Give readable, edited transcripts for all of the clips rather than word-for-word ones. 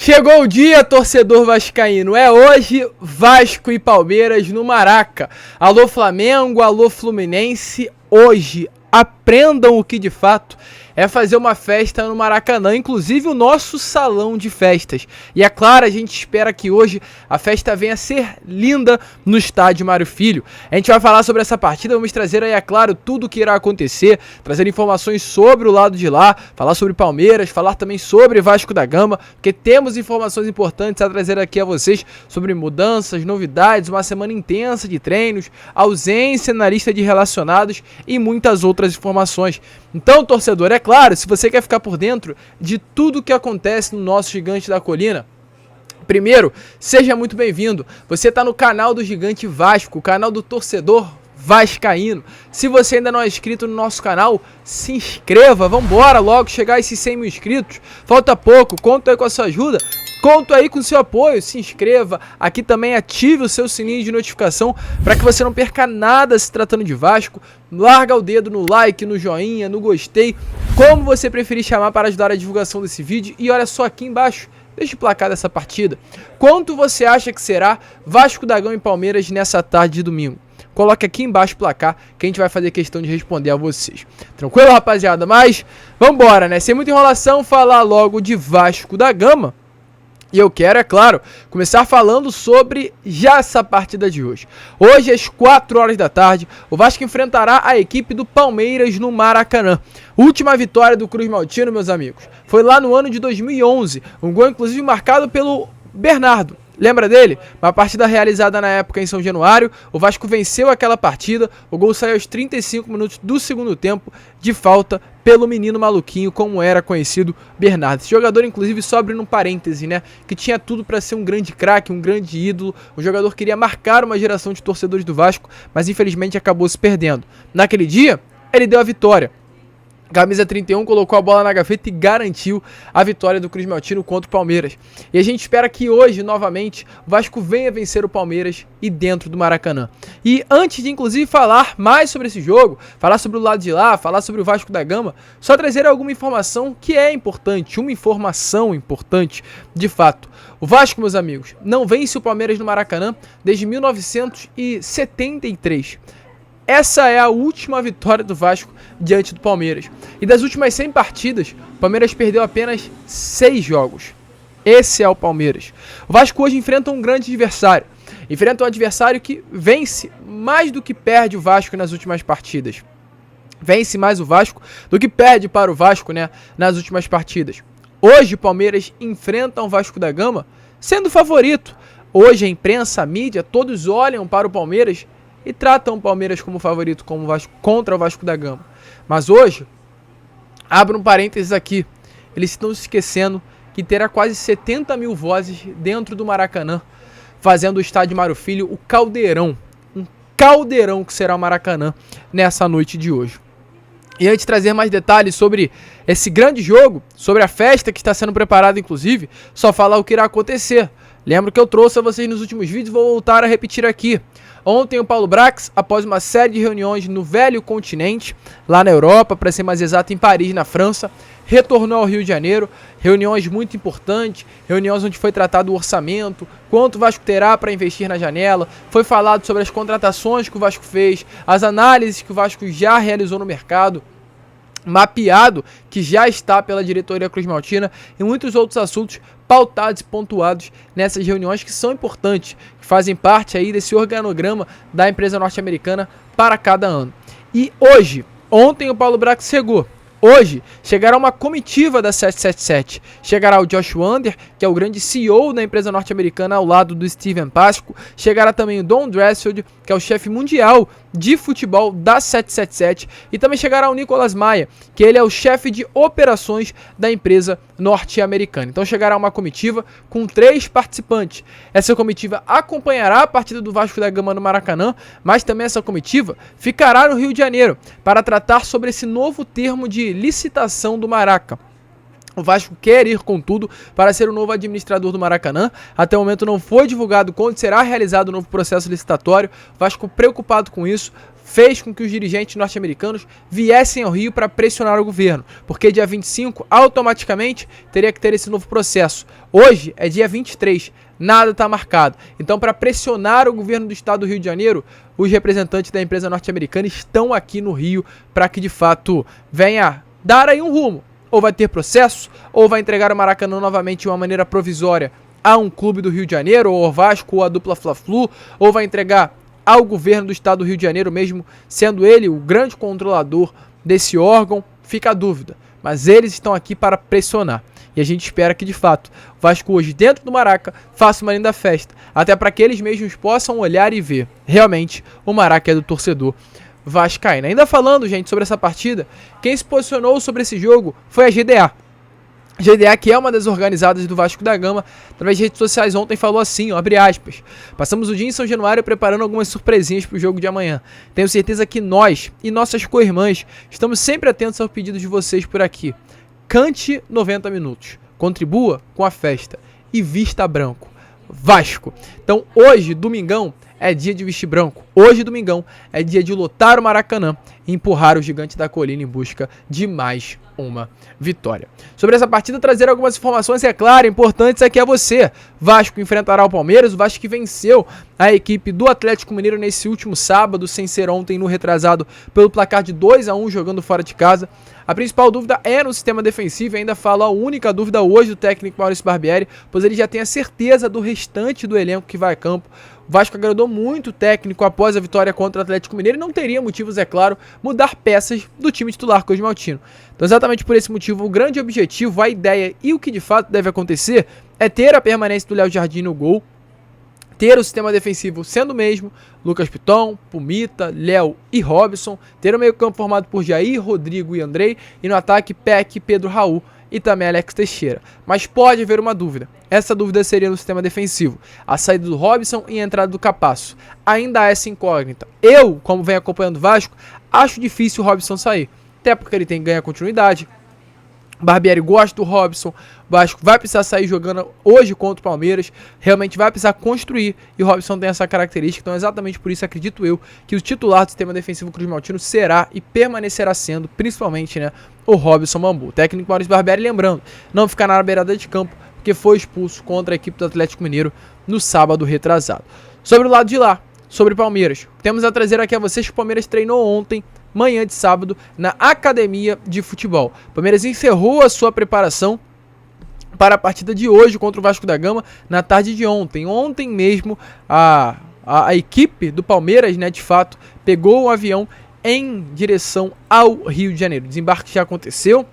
Chegou o dia, torcedor vascaíno. É hoje Vasco e Palmeiras no Maraca. Alô Flamengo, alô Fluminense. Hoje aprendam o que de fato é fazer uma festa no Maracanã, inclusive o nosso salão de festas. E é claro, a gente espera que hoje a festa venha a ser linda no estádio Mário Filho. A gente vai falar sobre essa partida, vamos trazer aí, é claro, tudo o que irá acontecer, trazer informações sobre o lado de lá, falar sobre Palmeiras, falar também sobre Vasco da Gama, porque temos informações importantes a trazer aqui a vocês sobre mudanças, novidades, uma semana intensa de treinos, ausência na lista de relacionados e muitas outras informações. Então, torcedor, é claro, se você quer ficar por dentro de tudo que acontece no nosso Gigante da Colina, primeiro, seja muito bem-vindo. Você está no canal do Gigante Vasco, o canal do torcedor vascaíno. Se você ainda não é inscrito no nosso canal, se inscreva, vambora logo chegar a esses 100 mil inscritos. Falta pouco, conto aí com a sua ajuda. Conto aí com o seu apoio, se inscreva, aqui também ative o seu sininho de notificação para que você não perca nada se tratando de Vasco. Larga o dedo no like, no joinha, no gostei, como você preferir chamar para ajudar a divulgação desse vídeo. E olha só aqui embaixo, deixa o placar dessa partida. Quanto você acha que será Vasco da Gama e Palmeiras nessa tarde de domingo? Coloque aqui embaixo o placar que a gente vai fazer questão de responder a vocês. Tranquilo, rapaziada? Mas vambora, né? Sem muita enrolação, falar logo de Vasco da Gama. E eu quero, é claro, começar falando sobre já essa partida de hoje. Hoje, às 4 horas da tarde, o Vasco enfrentará a equipe do Palmeiras no Maracanã. Última vitória do Cruz Maltino, meus amigos, foi lá no ano de 2011. Um gol, inclusive, marcado pelo Bernardo. Lembra dele? Uma partida realizada na época em São Januário, o Vasco venceu aquela partida, o gol saiu aos 35 minutos do segundo tempo, de falta pelo menino maluquinho, como era conhecido, Bernardo. Esse jogador, inclusive, só abrindo um parêntese, né, que tinha tudo para ser um grande craque, um grande ídolo, um jogador que queria marcar uma geração de torcedores do Vasco, mas infelizmente acabou se perdendo. Naquele dia, ele deu a vitória. Camisa 31 colocou a bola na gaveta e garantiu a vitória do Cruz Maltino contra o Palmeiras. E a gente espera que hoje, novamente, o Vasco venha vencer o Palmeiras e dentro do Maracanã. E antes de, inclusive, falar mais sobre esse jogo, falar sobre o lado de lá, falar sobre o Vasco da Gama, só trazer alguma informação que é importante, uma informação importante, de fato. O Vasco, meus amigos, não vence o Palmeiras no Maracanã desde 1973. Essa é a última vitória do Vasco diante do Palmeiras. E das últimas 100 partidas, o Palmeiras perdeu apenas 6 jogos. Esse é o Palmeiras. O Vasco hoje enfrenta um grande adversário. Enfrenta um adversário que vence mais do que perde o Vasco nas últimas partidas. Vence mais o Vasco do que perde para o Vasco, né, nas últimas partidas. Hoje o Palmeiras enfrenta um Vasco da Gama sendo favorito. Hoje a imprensa, a mídia, todos olham para o Palmeiras e tratam o Palmeiras como favorito como Vasco, contra o Vasco da Gama. Mas hoje, abro um parênteses aqui, eles estão se esquecendo que terá quase 70 mil vozes dentro do Maracanã, fazendo o estádio Mário Filho o caldeirão. Um caldeirão que será o Maracanã nessa noite de hoje. E antes de trazer mais detalhes sobre esse grande jogo, sobre a festa que está sendo preparada inclusive, só falar o que irá acontecer. Lembro que eu trouxe a vocês nos últimos vídeos e vou voltar a repetir aqui. Ontem o Paulo Brax, após uma série de reuniões no velho continente, lá na Europa, para ser mais exato em Paris, na França, retornou ao Rio de Janeiro, reuniões muito importantes, reuniões onde foi tratado o orçamento, quanto o Vasco terá para investir na janela, foi falado sobre as contratações que o Vasco fez, as análises que o Vasco já realizou no mercado, mapeado que já está pela diretoria Cruz Maltina e muitos outros assuntos pautados e pontuados nessas reuniões que são importantes, que fazem parte aí desse organograma da empresa norte-americana para cada ano. E hoje, ontem o Paulo Brax chegou. Hoje chegará uma comitiva da 777, chegará o Josh Wander, que é o grande CEO da empresa norte-americana ao lado do Steven Pasco, chegará também o Don Dressfield, que é o chefe mundial de futebol da 777, e também chegará o Nicolas Maia, que ele é o chefe de operações da empresa norte-americana. Então chegará uma comitiva com 3 participantes. Essa comitiva acompanhará a partida do Vasco da Gama no Maracanã, mas também essa comitiva ficará no Rio de Janeiro para tratar sobre esse novo termo de licitação do Maraca. O Vasco quer ir com tudo para ser o novo administrador do Maracanã. Até o momento não foi divulgado quando será realizado o novo processo licitatório. O Vasco, preocupado com isso, fez com que os dirigentes norte-americanos viessem ao Rio para pressionar o governo, porque dia 25 automaticamente teria que ter esse novo processo. Hoje é dia 23, nada está marcado. Então, para pressionar o governo do estado do Rio de Janeiro, os representantes da empresa norte-americana estão aqui no Rio para que de fato venha dar aí um rumo. Ou vai ter processo, ou vai entregar o Maracanã novamente de uma maneira provisória a um clube do Rio de Janeiro, ou ao Vasco, ou a dupla Fla-Flu, ou vai entregar ao governo do estado do Rio de Janeiro, mesmo sendo ele o grande controlador desse órgão, fica a dúvida. Mas eles estão aqui para pressionar. E a gente espera que, de fato, o Vasco hoje, dentro do Maraca, faça uma linda festa. Até para que eles mesmos possam olhar e ver. Realmente, o Maraca é do torcedor vascaíno. Ainda falando, gente, sobre essa partida, quem se posicionou sobre esse jogo foi a GDA. GDA, que é uma das organizadas do Vasco da Gama, através de redes sociais ontem falou assim, ó, abre aspas: passamos o dia em São Januário preparando algumas surpresinhas para o jogo de amanhã. Tenho certeza que nós e nossas co-irmãs estamos sempre atentos ao pedido de vocês por aqui. Cante 90 minutos, contribua com a festa e vista branco. Vasco. Então hoje, domingão, é dia de vestir branco. Hoje, domingão, é dia de lotar o Maracanã e empurrar o Gigante da Colina em busca de mais uma vitória. Sobre essa partida, trazer algumas informações, é claro, importantes aqui a você. Vasco enfrentará o Palmeiras, o Vasco que venceu a equipe do Atlético Mineiro nesse último sábado, sem ser ontem no retrasado, pelo placar de 2-1, jogando fora de casa. A principal dúvida é no sistema defensivo, e ainda falo a única dúvida hoje do técnico Maurício Barbieri, pois ele já tem a certeza do restante do elenco que vai a campo. O Vasco agradou muito o técnico após a vitória contra o Atlético Mineiro e não teria motivos, é claro, mudar peças do time titular cosmaltino. Então, exatamente por esse motivo, o grande objetivo, a ideia e o que de fato deve acontecer é ter a permanência do Léo Jardim no gol, ter o sistema defensivo sendo o mesmo, Lucas Piton, Pumita, Léo e Robson, ter o meio-campo formado por Jair, Rodrigo e Andrei, e no ataque Peck, Pedro Raul e também Alex Teixeira. Mas pode haver uma dúvida. Essa dúvida seria no sistema defensivo. A saída do Robson e a entrada do Capasso. Ainda há essa incógnita. Eu, como venho acompanhando o Vasco, acho difícil o Robson sair. Até porque ele tem que ganhar continuidade. Barbieri gosta do Robson. O Vasco vai precisar sair jogando hoje contra o Palmeiras. Realmente vai precisar construir. E o Robson tem essa característica. Então, exatamente por isso, acredito eu, que o titular do sistema defensivo cruzmaltino será e permanecerá sendo, principalmente, né, o Robson Bambu. O técnico Maurício Barbieri, lembrando, não ficar na beirada de campo, porque foi expulso contra a equipe do Atlético Mineiro no sábado retrasado. Sobre o lado de lá, sobre o Palmeiras, temos a trazer aqui a vocês que o Palmeiras treinou ontem, manhã de sábado, na academia de futebol. O Palmeiras encerrou a sua preparação para a partida de hoje contra o Vasco da Gama na tarde de ontem. Ontem mesmo, a equipe do Palmeiras, né, de fato, pegou um avião em direção ao Rio de Janeiro. O desembarque já aconteceu.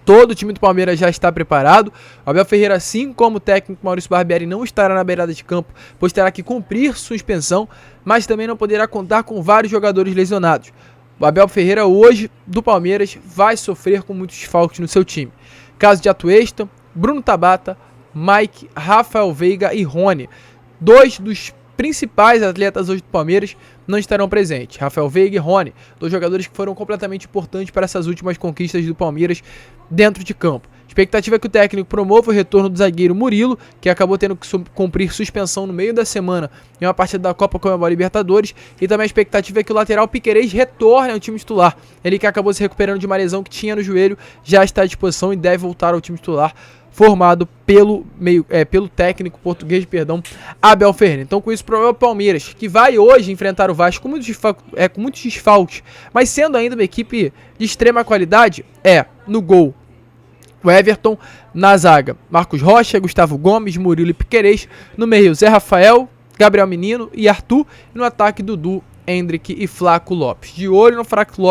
Todo o time do Palmeiras já está preparado. O Abel Ferreira, assim como o técnico Maurício Barbieri, não estará na beirada de campo, pois terá que cumprir suspensão, mas também não poderá contar com vários jogadores lesionados. O Abel Ferreira, hoje, do Palmeiras, vai sofrer com muitos desfalques no seu time. Caso de Atuesta, Bruno Tabata, Mike, Rafael Veiga e Rony. Dois dos principais atletas hoje do Palmeiras não estarão presentes. Rafael Veiga e Rony, dois jogadores que foram completamente importantes para essas últimas conquistas do Palmeiras dentro de campo. A expectativa é que o técnico promova o retorno do zagueiro Murilo, que acabou tendo que cumprir suspensão no meio da semana em uma partida da Copa Comebol Libertadores, e também a expectativa é que o lateral Piquerez retorne ao time titular. Ele, que acabou se recuperando de uma lesão que tinha no joelho, já está à disposição e deve voltar ao time titular, formado pelo técnico português, Abel Ferreira. Então, com isso, o Palmeiras, que vai hoje enfrentar o Vasco com muitos desfalques, mas sendo ainda uma equipe de extrema qualidade, no gol o Everton, na zaga Marcos Rocha, Gustavo Gomes, Murilo e Piquerez, no meio Zé Rafael, Gabriel Menino e Arthur, e no ataque Dudu, Hendrick e Flaco Lopes. De olho no Flaco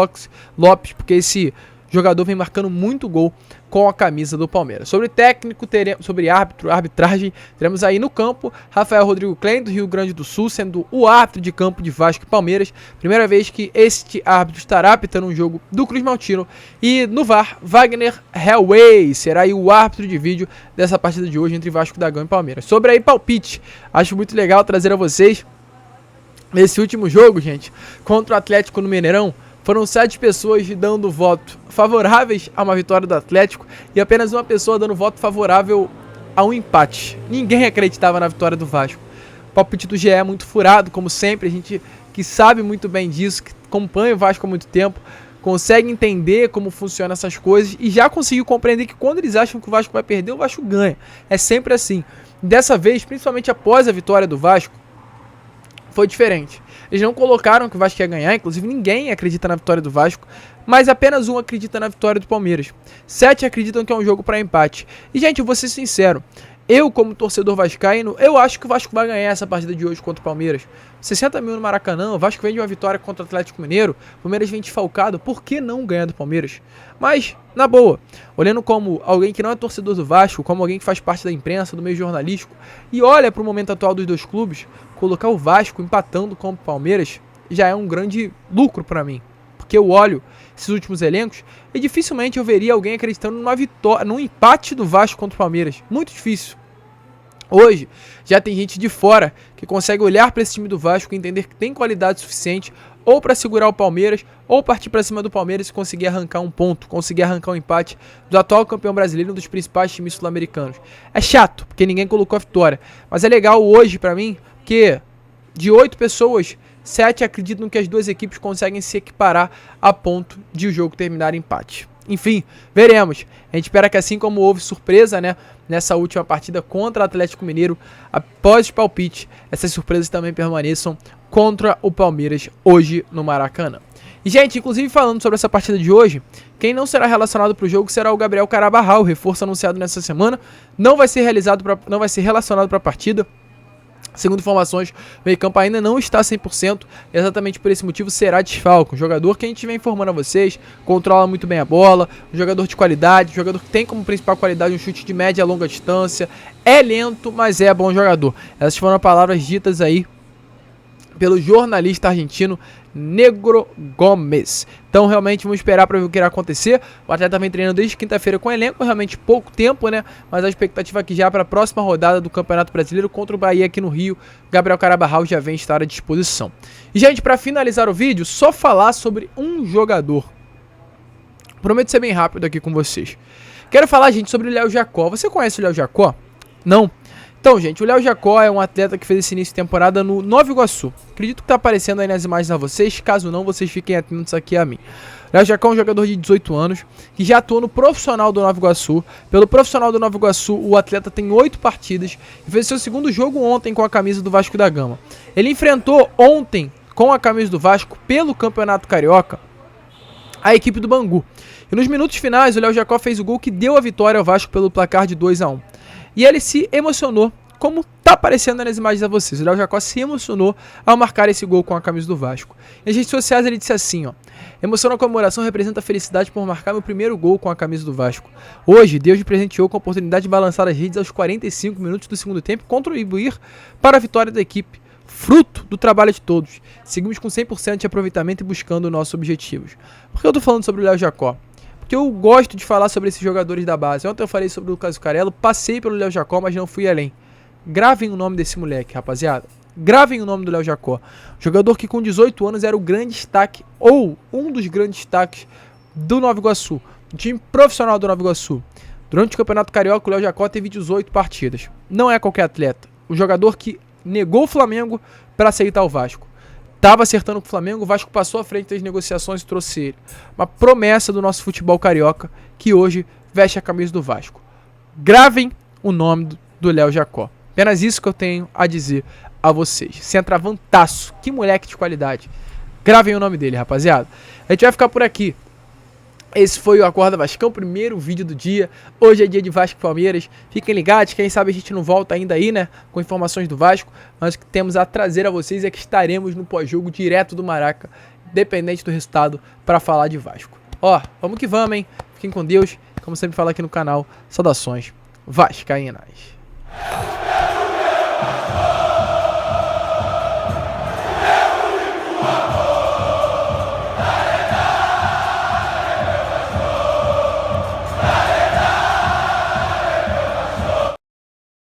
Lopes, porque esse jogador vem marcando muito gol com a camisa do Palmeiras. Sobre técnico, sobre arbitragem, teremos aí no campo Rafael Rodrigo Klein, do Rio Grande do Sul, sendo o árbitro de campo de Vasco e Palmeiras. Primeira vez que este árbitro estará apitando um jogo do Cruzmaltino. E no VAR, Wagner Hellway será aí o árbitro de vídeo dessa partida de hoje entre Vasco da Gama e Palmeiras. Sobre aí palpite, acho muito legal trazer a vocês nesse último jogo, gente, contra o Atlético no Mineirão. Foram 7 pessoas dando voto favoráveis a uma vitória do Atlético e apenas uma pessoa dando voto favorável a um empate. Ninguém acreditava na vitória do Vasco. O palpite do GE é muito furado, como sempre. A gente que sabe muito bem disso, que acompanha o Vasco há muito tempo, consegue entender como funcionam essas coisas e já conseguiu compreender que quando eles acham que o Vasco vai perder, o Vasco ganha. É sempre assim. Dessa vez, principalmente após a vitória do Vasco, foi diferente. Eles não colocaram que o Vasco ia ganhar, inclusive ninguém acredita na vitória do Vasco, mas apenas um acredita na vitória do Palmeiras. 7 acreditam que é um jogo para empate. E, gente, eu vou ser sincero, eu como torcedor vascaíno, eu acho que o Vasco vai ganhar essa partida de hoje contra o Palmeiras. 60 mil no Maracanã, o Vasco vem de uma vitória contra o Atlético Mineiro, o Palmeiras vem desfalcado, por que não ganhar do Palmeiras? Mas, na boa, olhando como alguém que não é torcedor do Vasco, como alguém que faz parte da imprensa, do meio jornalístico, e olha para o momento atual dos dois clubes, colocar o Vasco empatando com o Palmeiras já é um grande lucro para mim. Porque eu olho esses últimos elencos e dificilmente eu veria alguém acreditando numa vitória, num empate do Vasco contra o Palmeiras. Muito difícil. Hoje, já tem gente de fora que consegue olhar para esse time do Vasco e entender que tem qualidade suficiente ou para segurar o Palmeiras, ou partir para cima do Palmeiras e conseguir arrancar um ponto, conseguir arrancar um empate do atual campeão brasileiro, um dos principais times sul-americanos. É chato, porque ninguém colocou a vitória, mas é legal hoje para mim, que de 8 pessoas, 7 acreditam que as duas equipes conseguem se equiparar a ponto de o jogo terminar em empate. Enfim, veremos. A gente espera que, assim como houve surpresa, né, nessa última partida contra o Atlético Mineiro, após o palpite, essas surpresas também permaneçam contra o Palmeiras hoje no Maracanã. E, gente, inclusive falando sobre essa partida de hoje, quem não será relacionado para o jogo será o Gabriel Carabarral, reforço anunciado nessa semana, não vai ser relacionado para a partida. Segundo informações, o meio-campo ainda não está 100%, exatamente por esse motivo será desfalque. Um jogador que a gente vem informando a vocês, controla muito bem a bola, um jogador de qualidade, um jogador que tem como principal qualidade um chute de média a longa distância, é lento, mas é bom jogador. Essas foram palavras ditas aí pelo jornalista argentino Negro Gomes. Então realmente vamos esperar para ver o que irá acontecer. O atleta vem treinando desde quinta-feira com o elenco, realmente pouco tempo, né? Mas a expectativa aqui já para a próxima rodada do Campeonato Brasileiro contra o Bahia aqui no Rio, Gabriel Carabarral já vem estar à disposição. E, gente, para finalizar o vídeo, só falar sobre um jogador. Prometo ser bem rápido aqui com vocês. Quero falar, gente, sobre o Léo Jacó. Você conhece o Léo Jacó? Não? Então, gente, o Léo Jacó é um atleta que fez esse início de temporada no Nova Iguaçu. Acredito que tá aparecendo aí nas imagens a vocês, caso não, vocês fiquem atentos aqui a mim. O Léo Jacó é um jogador de 18 anos, que já atuou no profissional do Nova Iguaçu. Pelo profissional do Nova Iguaçu, o atleta tem 8 partidas e fez seu segundo jogo ontem com a camisa do Vasco da Gama. Ele enfrentou ontem, com a camisa do Vasco, pelo Campeonato Carioca, a equipe do Bangu. E nos minutos finais, o Léo Jacó fez o gol que deu a vitória ao Vasco pelo placar de 2-1. E ele se emocionou, como tá aparecendo nas imagens a vocês. O Léo Jacó se emocionou ao marcar esse gol com a camisa do Vasco. E nas redes sociais ele disse assim, ó: emoção na comemoração representa a felicidade por marcar meu primeiro gol com a camisa do Vasco. Hoje, Deus me presenteou com a oportunidade de balançar as redes aos 45 minutos do segundo tempo e contribuir para a vitória da equipe. Fruto do trabalho de todos. Seguimos com 100% de aproveitamento e buscando nossos objetivos. Por que eu tô falando sobre o Léo Jacó? Porque eu gosto de falar sobre esses jogadores da base. Ontem eu falei sobre o Lucas Zucarello, passei pelo Léo Jacó, mas não fui além. Gravem o nome desse moleque, rapaziada. Gravem o nome do Léo Jacó. Jogador que com 18 anos era o grande destaque, ou um dos grandes destaques do Nova Iguaçu. Um time profissional do Nova Iguaçu. Durante o Campeonato Carioca, o Léo Jacó teve 18 partidas. Não é qualquer atleta. Um jogador que negou o Flamengo para aceitar o Vasco. Tava acertando com o Flamengo, o Vasco passou à frente das negociações e trouxe ele. Uma promessa do nosso futebol carioca, que hoje veste a camisa do Vasco. Gravem o nome do Léo Jacó. Apenas isso que eu tenho a dizer a vocês. Centravantaço, que moleque de qualidade. Gravem o nome dele, rapaziada. A gente vai ficar por aqui. Esse foi o Acorda Vascão, primeiro vídeo do dia. Hoje é dia de Vasco e Palmeiras. Fiquem ligados, quem sabe a gente não volta ainda aí, né? Com informações do Vasco. Mas o que temos a trazer a vocês é que estaremos no pós-jogo direto do Maraca, dependente do resultado, para falar de Vasco. Ó, vamos que vamos, hein? Fiquem com Deus. Como sempre falo aqui no canal, saudações vascaínas.